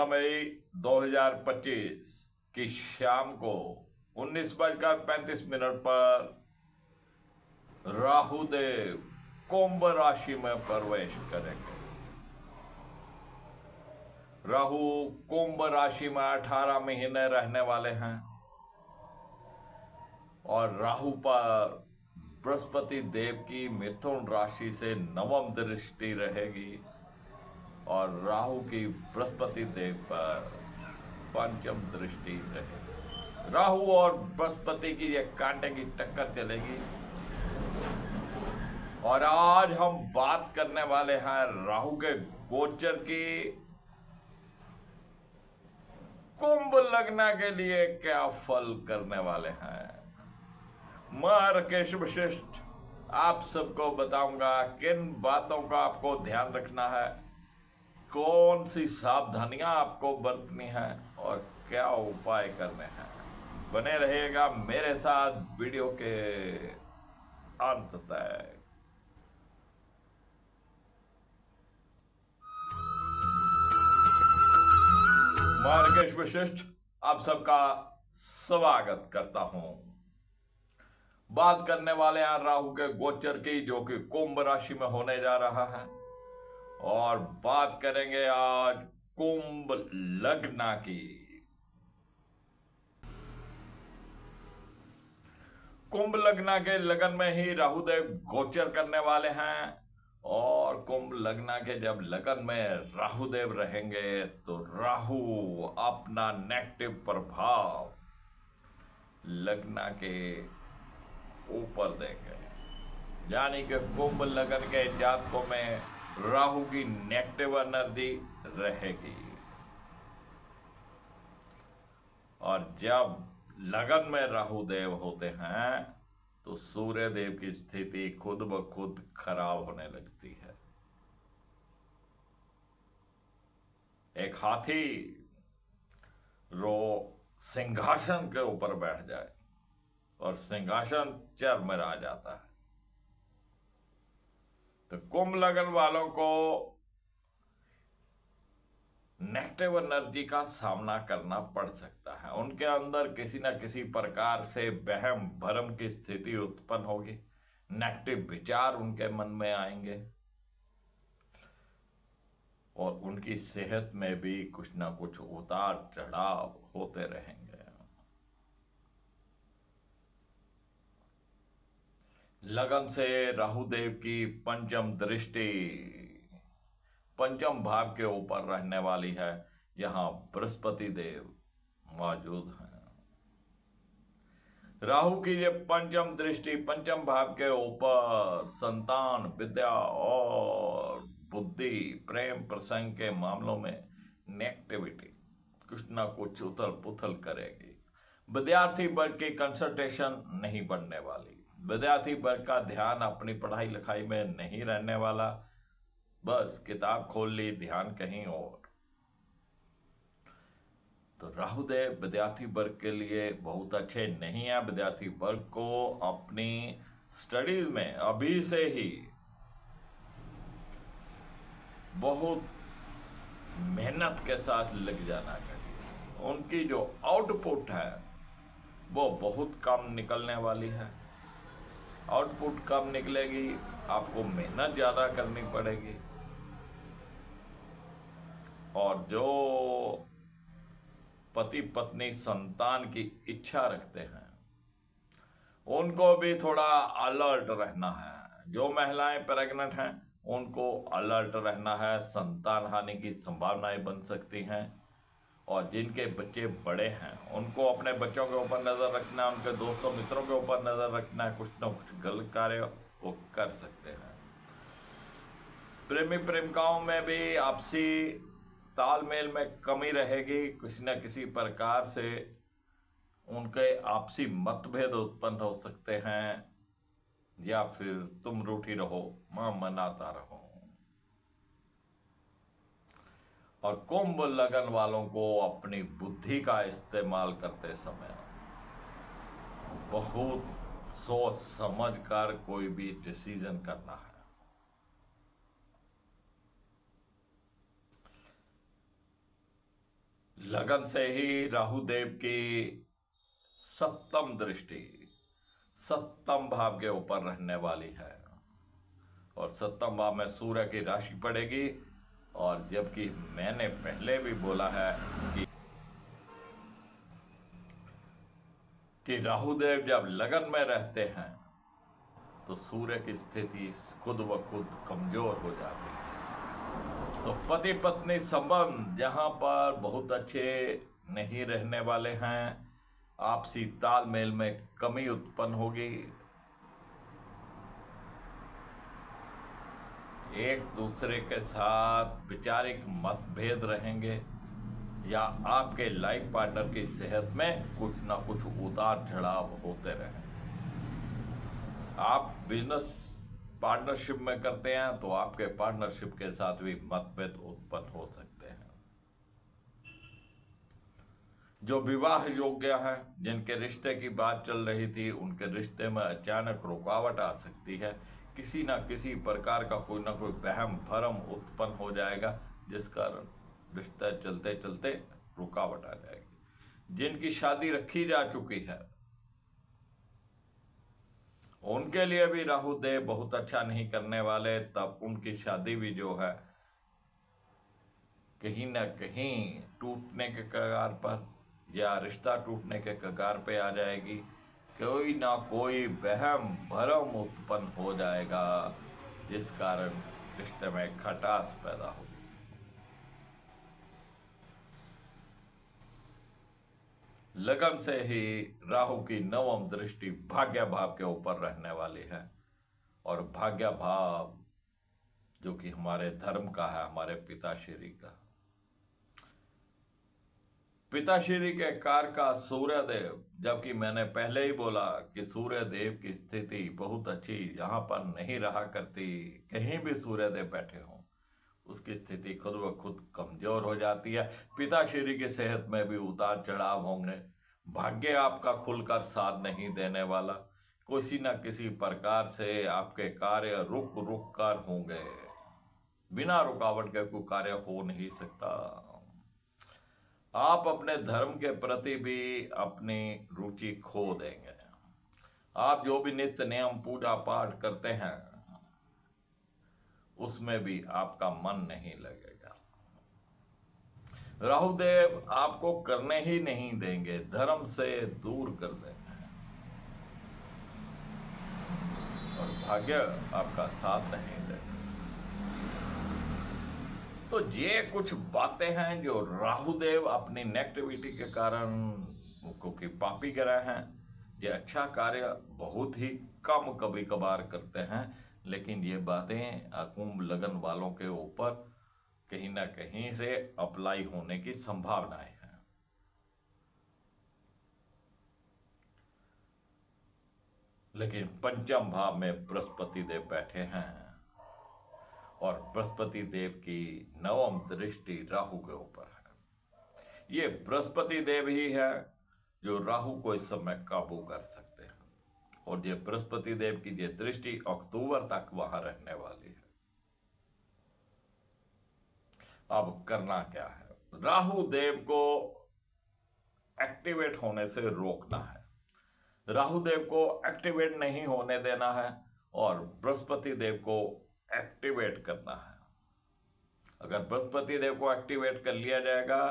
16 मई 2025 की शाम को 19:35 पर राहु देव कुंभ राशि में प्रवेश करेंगे। राहु कुंभ राशि में 18 महीने रहने वाले हैं और राहु पर बृहस्पति देव की मिथुन राशि से नवम दृष्टि रहेगी और राहु की बृहस्पति देव पर पंचम दृष्टि रहेगी। राहु और बृहस्पति की ये कांटे की टक्कर चलेगी और आज हम बात करने वाले हैं राहु के गोचर की कुंभ लग्न के लिए क्या फल करने वाले हैं। मैं राकेश वशिष्ठ आप सबको बताऊंगा किन बातों का आपको ध्यान रखना है, कौन सी सावधानियां आपको बरतनी है और क्या उपाय करने हैं। बने रहिएगा मेरे साथ वीडियो के अंत तक। मैं राकेश वशिष्ठ आप सबका स्वागत करता हूं। बात करने वाले हैं राहु के गोचर की, जो कि कुंभ राशि में होने जा रहा है, और बात करेंगे आज कुंभ लग्न की। कुंभ लग्न के लगन में ही राहुदेव गोचर करने वाले हैं और कुंभ लग्न के जब लगन में राहुदेव रहेंगे तो राहु अपना नेगेटिव प्रभाव लग्न के ऊपर देंगे, यानी कि कुंभ लगन के जातकों में राहु की नेगेटिव एनर्जी रहेगी और जब लगन में राहु देव होते हैं तो सूर्य देव की स्थिति खुद ब खुद खराब होने लगती है। एक हाथी रो सिंहासन के ऊपर बैठ जाए और सिंहासन चरमरा जाता है। तो कुंभ लगन वालों को नेगेटिव एनर्जी का सामना करना पड़ सकता है। उनके अंदर किसी न किसी प्रकार से वहम भरम की स्थिति उत्पन्न होगी, नेगेटिव विचार उनके मन में आएंगे और उनकी सेहत में भी कुछ ना कुछ उतार चढ़ाव होते रहेंगे। लगन से राहुदेव की पंचम दृष्टि पंचम भाव के ऊपर रहने वाली है, जहां बृहस्पति देव मौजूद हैं। राहु की ये पंचम दृष्टि पंचम भाव के ऊपर संतान, विद्या और बुद्धि, प्रेम प्रसंग के मामलों में नेगेटिविटी कुछ ना कुछ उथल पुथल करेगी। विद्यार्थी वर्ग की कंसंट्रेशन नहीं बनने वाली, विद्यार्थी वर्ग का ध्यान अपनी पढ़ाई लिखाई में नहीं रहने वाला, बस किताब खोल ली, ध्यान कहीं और। तो राहुदेव विद्यार्थी वर्ग के लिए बहुत अच्छे नहीं है। विद्यार्थी वर्ग को अपनी स्टडीज में अभी से ही बहुत मेहनत के साथ लग जाना चाहिए। उनकी जो आउटपुट है वो बहुत कम निकलने वाली है। आउटपुट कम निकलेगी, आपको मेहनत ज्यादा करनी पड़ेगी और जो पति पत्नी संतान की इच्छा रखते हैं उनको भी थोड़ा अलर्ट रहना है। जो महिलाएं प्रेग्नेंट हैं उनको अलर्ट रहना है, संतान हानि की संभावनाएं बन सकती हैं। और जिनके बच्चे बड़े हैं उनको अपने बच्चों के ऊपर नजर रखना है, उनके दोस्तों मित्रों के ऊपर नजर रखना है। कुछ ना कुछ गलत कार्य वो कर सकते हैं। प्रेमी प्रेमिकाओं में भी आपसी तालमेल में कमी रहेगी। किसी न किसी प्रकार से उनके आपसी मतभेद उत्पन्न हो सकते हैं या फिर तुम रूठी रहो मैं मनाता रहो। और कुंभ लगन वालों को अपनी बुद्धि का इस्तेमाल करते समय बहुत सोच समझ कर कोई भी डिसीजन करना है। लगन से ही राहु देव की सप्तम दृष्टि सप्तम भाव के ऊपर रहने वाली है और सप्तम भाव में सूर्य की राशि पड़ेगी। और जबकि मैंने पहले भी बोला है कि राहु देव जब लगन में रहते हैं तो सूर्य की स्थिति खुद ब खुद कमजोर हो जाती है। तो पति पत्नी संबंध जहां पर बहुत अच्छे नहीं रहने वाले हैं, आपसी तालमेल में कमी उत्पन्न होगी, एक दूसरे के साथ वैचारिक मतभेद रहेंगे या आपके लाइफ पार्टनर की सेहत में कुछ ना कुछ उतार चढ़ाव होते रहेंगे। आप बिजनेस पार्टनरशिप में करते हैं तो आपके पार्टनरशिप के साथ भी मतभेद उत्पन्न हो सकते हैं। जो विवाह योग्य हैं, जिनके रिश्ते की बात चल रही थी, उनके रिश्ते में अचानक रुकावट आ सकती है। किसी ना किसी प्रकार का कोई ना कोई वहम भरम उत्पन्न हो जाएगा जिस कारण रिश्ता चलते चलते रुकावट आ जाएगी। जिनकी शादी रखी जा चुकी है उनके लिए भी राहु देव बहुत अच्छा नहीं करने वाले, तब उनकी शादी भी जो है कहीं ना कहीं टूटने के कगार पर या रिश्ता टूटने के कगार पे आ जाएगी। कोई ना कोई वहम भरम उत्पन्न हो जाएगा जिस कारण रिश्ते में खटास पैदा होगी। लगन से ही राहु की नवम दृष्टि भाग्य भाव के ऊपर रहने वाली है और भाग्य भाव जो कि हमारे धर्म का है, हमारे पिताश्री का, पिताश्री के कार का सूर्यदेव, जबकि मैंने पहले ही बोला कि सूर्यदेव की स्थिति बहुत अच्छी यहां पर नहीं रहा करती। कहीं भी सूर्यदेव बैठे हों उसकी स्थिति खुद ब खुद कमजोर हो जाती है। पिताश्री की सेहत में भी उतार चढ़ाव होंगे। भाग्य आपका खुलकर साथ नहीं देने वाला। किसी न किसी प्रकार से आपके कार्य रुक रुक कर होंगे। बिना रुकावट के कोई कार्य हो नहीं सकता। आप अपने धर्म के प्रति भी अपनी रुचि खो देंगे। आप जो भी नित्य नियम पूजा पाठ करते हैं उसमें भी आपका मन नहीं लगेगा। राहुदेव आपको करने ही नहीं देंगे, धर्म से दूर कर देंगे और भाग्य आपका साथ नहीं देगा। तो ये कुछ बातें हैं जो राहुदेव अपनी नेगेटिविटी के कारण, क्योंकि पापी ग्रह हैं, ये अच्छा कार्य बहुत ही कम कभी कभार करते हैं, लेकिन ये बातें कुंभ लगन वालों के ऊपर कहीं ना कहीं से अप्लाई होने की संभावनाएं हैं। लेकिन पंचम भाव में बृहस्पति देव बैठे हैं और बृहस्पति देव की नवम दृष्टि राहु के ऊपर है। ये बृहस्पति देव ही है जो राहु को इस समय काबू कर सकते हैं और ये बृहस्पति देव की ये दृष्टि अक्टूबर तक वहां रहने वाली है। अब करना क्या है? राहु देव को एक्टिवेट होने से रोकना है। राहु देव को एक्टिवेट नहीं होने देना है और बृहस्पति देव को एक्टिवेट करना है। अगर बृहस्पति देव को एक्टिवेट कर लिया जाएगा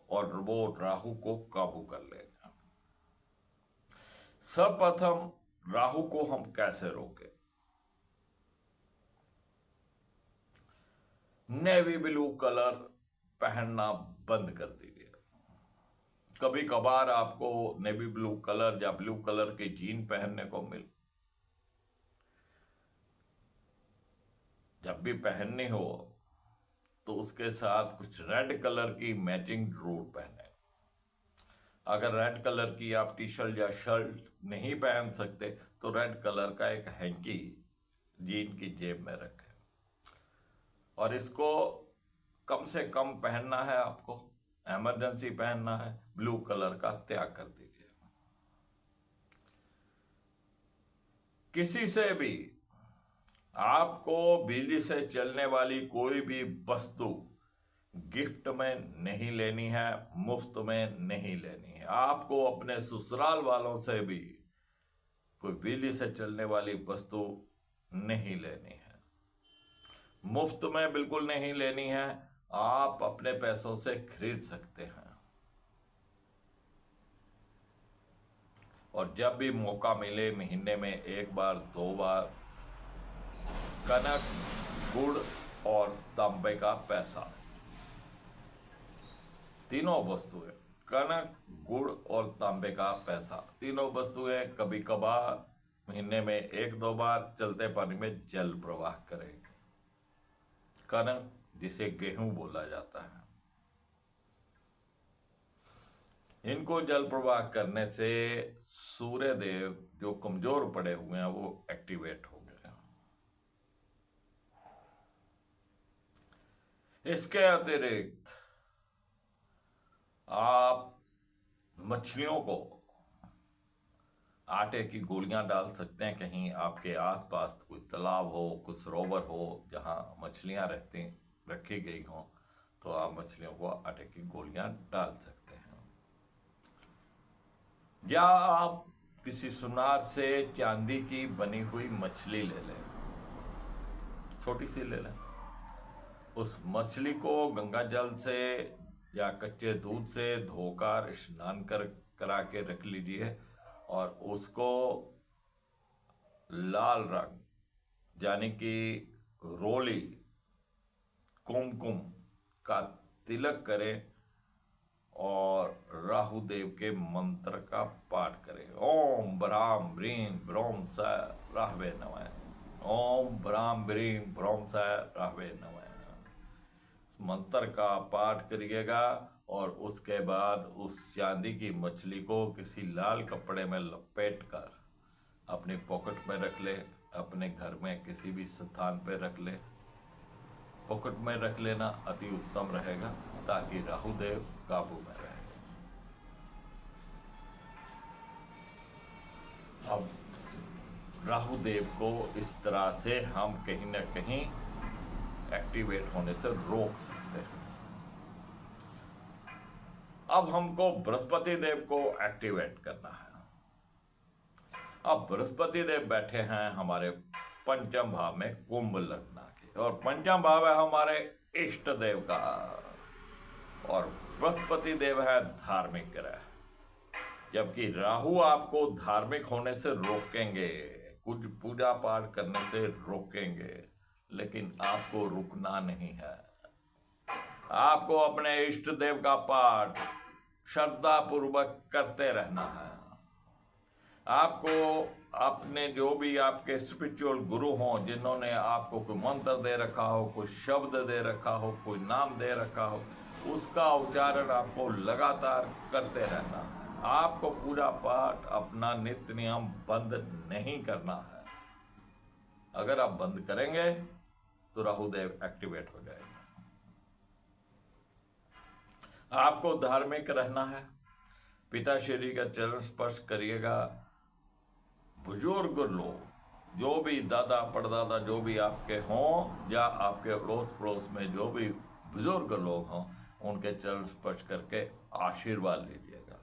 और वो राहु को काबू कर लेगा। सर्वप्रथम राहु को हम कैसे रोकें? नेवी ब्लू कलर पहनना बंद कर दीजिए। कभी कभार आपको नेवी ब्लू कलर या ब्लू कलर की जीन पहनने को मिले, जब भी पहननी हो तो उसके साथ कुछ रेड कलर की मैचिंग जरूर पहने। अगर रेड कलर की आप टी शर्ट या शर्ट नहीं पहन सकते तो रेड कलर का एक हैंकी जीन की जेब में रखें और इसको कम से कम पहनना है। आपको इमरजेंसी पहनना है, ब्लू कलर का त्याग कर दीजिए। किसी से भी आपको बिजली से चलने वाली कोई भी वस्तु गिफ्ट में नहीं लेनी है, मुफ्त में नहीं लेनी है। आपको अपने ससुराल वालों से भी कोई बिजली से चलने वाली वस्तु नहीं लेनी है, मुफ्त में बिल्कुल नहीं लेनी है। आप अपने पैसों से खरीद सकते हैं। और जब भी मौका मिले, महीने में एक बार, 2 बार, कनक, गुड़ और तांबे का पैसा, तीनों वस्तुएं, कनक, गुड़ और तांबे का पैसा, तीनों वस्तुएं कभी कभार महीने में 1-2 बार चलते पानी में जल प्रवाह करें। कनक, जिसे गेहूं बोला जाता है, इनको जल प्रवाह करने से सूर्य देव जो कमजोर पड़े हुए हैं वो एक्टिवेट हो गए हैं। इसके अतिरिक्त आप मछलियों को आटे की गोलियां डाल सकते हैं। कहीं आपके आसपास कोई तालाब हो, कोई सरोवर हो जहां मछलियां रखी गई हो, तो आप मछलियों को आटे की गोलियां डाल सकते हैं। या आप किसी सुनार से चांदी की बनी हुई मछली ले लें, छोटी सी ले लें। उस मछली को गंगा जल से या कच्चे दूध से धोकर स्नान करा के रख लीजिए और उसको लाल रंग यानी कि रोली, कुमकुम का तिलक करें और राहु देव के मंत्र का पाठ करें। ओम ब्राम ब्रीम ब्रोम स राहवे नमः। ओम ब्राम ब्रीम ब्रोम स राहवे नमः। मंत्र का पाठ करिएगा और उसके बाद उस चांदी की मछली को किसी लाल कपड़े में लपेटकर अपनी पॉकेट में रख ले, अपने घर में किसी भी स्थान पे रख ले। पॉकेट में रख लेना अति उत्तम रहेगा ताकि राहु देव काबू में रहे। अब राहु देव को इस तरह से हम कहीं ना कहीं एक्टिवेट होने से रोक सकते हैं। अब हमको बृहस्पति देव को एक्टिवेट करना है। अब बृहस्पति देव बैठे हैं हमारे पंचम भाव में कुंभ लग्न के, और पंचम भाव है हमारे इष्ट देव का, और बृहस्पति देव है धार्मिक ग्रह। जबकि राहु आपको धार्मिक होने से रोकेंगे, कुछ पूजा पाठ करने से रोकेंगे, लेकिन आपको रुकना नहीं है। आपको अपने इष्ट देव का पाठ श्रद्धा पूर्वक करते रहना है। आपको अपने जो भी आपके स्पिरिचुअल गुरु हों, जिन्होंने आपको कोई मंत्र दे रखा हो, कोई शब्द दे रखा हो, कोई नाम दे रखा हो, उसका उच्चारण आपको लगातार करते रहना है। आपको पूजा पाठ, अपना नित्य नियम बंद नहीं करना है। अगर आप बंद करेंगे तो राहुदेव एक्टिवेट हो जाएगा। आपको धार्मिक रहना है। पिताश्री का चरण स्पर्श करिएगा। बुजुर्ग लोग, जो भी दादा परदादा जो भी आपके हों, या आपके अड़ोस पड़ोस में जो भी बुजुर्ग लोग हों, उनके चरण स्पर्श करके आशीर्वाद लीजिएगा।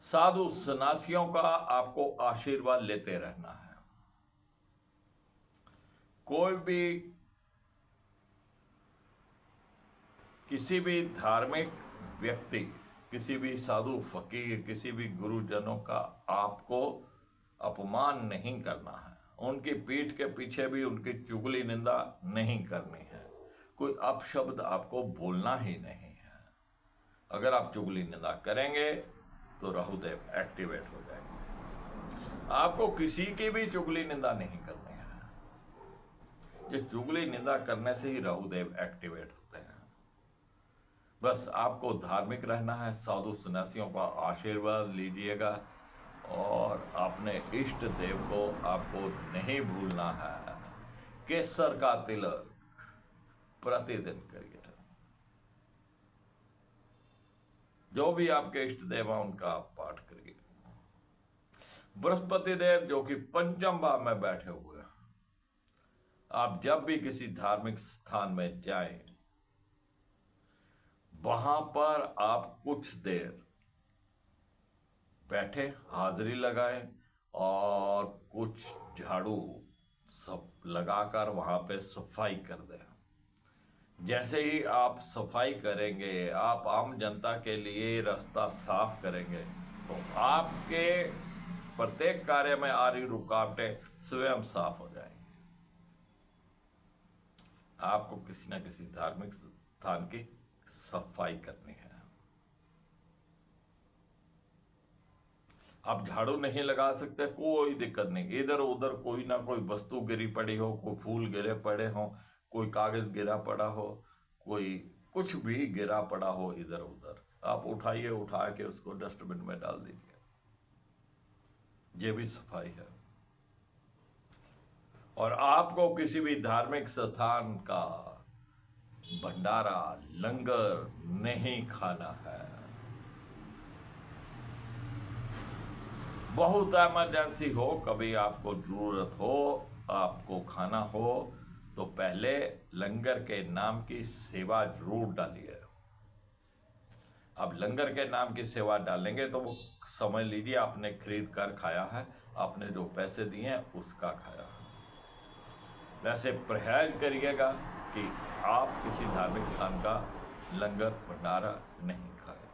साधु सन्यासियों का आपको आशीर्वाद लेते रहना है। कोई भी किसी भी धार्मिक व्यक्ति, किसी भी साधु फकीर, किसी भी गुरुजनों का आपको अपमान नहीं करना है। उनकी पीठ के पीछे भी उनकी चुगली निंदा नहीं करनी है। कोई अपशब्द आपको बोलना ही नहीं है। अगर आप चुगली निंदा करेंगे तो राहुदेव एक्टिवेट हो जाएंगे। आपको किसी की भी चुगली निंदा नहीं करनी है। ये चुगली निंदा करने से ही राहुदेव एक्टिवेट होते हैं। बस आपको धार्मिक रहना है, साधु सन्यासियों का आशीर्वाद लीजिएगा, और अपने इष्ट देव को आपको नहीं भूलना है। केसर का तिलक प्रतिदिन करिए। जो भी आपके इष्ट देव हैं उनका आप पाठ करिए। बृहस्पति देव जो कि पंचम भाव में बैठे हुए हैं, आप जब भी किसी धार्मिक स्थान में जाएं वहां पर आप कुछ देर बैठे, हाजिरी लगाएं और कुछ झाड़ू सब लगाकर वहां पे सफाई कर दें। जैसे ही आप सफाई करेंगे, आप आम जनता के लिए रास्ता साफ करेंगे, तो आपके प्रत्येक कार्य में आ रही रुकावटें स्वयं साफ हो जाएंगी। आपको किसी न किसी धार्मिक स्थान की सफाई करनी है। आप झाड़ू नहीं लगा सकते, कोई दिक्कत नहीं। इधर उधर कोई ना कोई वस्तु गिरी पड़ी हो, कोई फूल गिरे पड़े हो, कोई कागज गिरा पड़ा हो, कोई कुछ भी गिरा पड़ा हो इधर उधर, आप उठाइए, उठा के उसको डस्टबिन में डाल दीजिए। ये भी सफाई है। और आपको किसी भी धार्मिक स्थान का भंडारा, लंगर नहीं खाना है। बहुत इमरजेंसी हो, कभी आपको जरूरत हो, आपको खाना हो, तो पहले लंगर के नाम की सेवा जरूर डालिए। अब लंगर के नाम की सेवा डालेंगे तो वो समझ लीजिए आपने खरीद कर खाया है, आपने जो पैसे दिए हैं उसका खाया है। वैसे परहेज करिएगा कि आप किसी धार्मिक स्थान का लंगर भंडारा नहीं खाएं।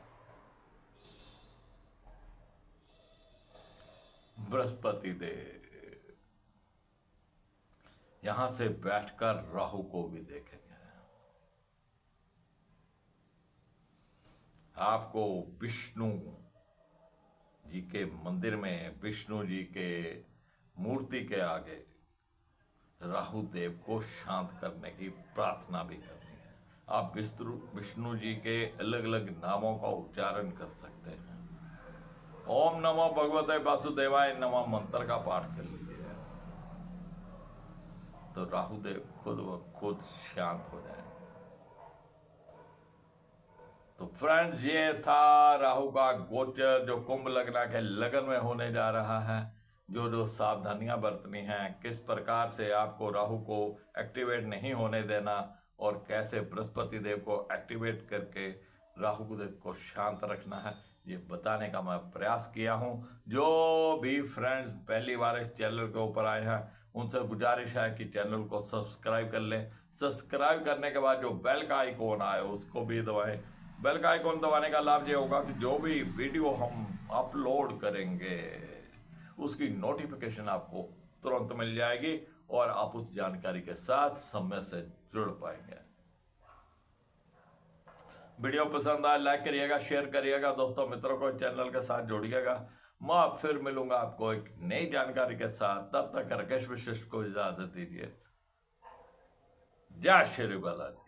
बृहस्पति देव यहां से बैठकर राहु को भी देखेंगे। आपको विष्णु जी के मंदिर में, विष्णु जी के मूर्ति के आगे राहु देव को शांत करने की प्रार्थना भी करनी है। आप विष्णु जी के अलग अलग नामों का उच्चारण कर सकते हैं। ओम नमो भगवते वासुदेवाय नमः मंत्र का पाठ कर लीजिए, तो राहु देव खुद व खुद शांत हो जाएंगे। तो फ्रेंड्स, ये था राहु का गोचर जो कुंभ लग्न के लगन में होने जा रहा है। जो जो सावधानियां बरतनी हैं, किस प्रकार से आपको राहु को एक्टिवेट नहीं होने देना और कैसे बृहस्पति देव को एक्टिवेट करके राहु देव को शांत रखना है, ये बताने का मैं प्रयास किया हूं। जो भी फ्रेंड्स पहली बार इस चैनल के ऊपर आए हैं, उनसे गुजारिश है कि चैनल को सब्सक्राइब कर लें। सब्सक्राइब करने के बाद जो बेल का आइकॉन आए उसको भी दबाएं। बेल का आइकॉन दबाने का लाभ ये होगा कि जो भी वीडियो हम अपलोड करेंगे उसकी नोटिफिकेशन आपको तुरंत मिल जाएगी और आप उस जानकारी के साथ समय से जुड़ पाएंगे। वीडियो पसंद आए लाइक करिएगा, शेयर करिएगा, दोस्तों मित्रों को चैनल के साथ जोड़िएगा। मैं फिर मिलूंगा आपको एक नई जानकारी के साथ। तब तक राकेश वशिष्ठ को इजाजत दीजिए। जय श्री बालाजी।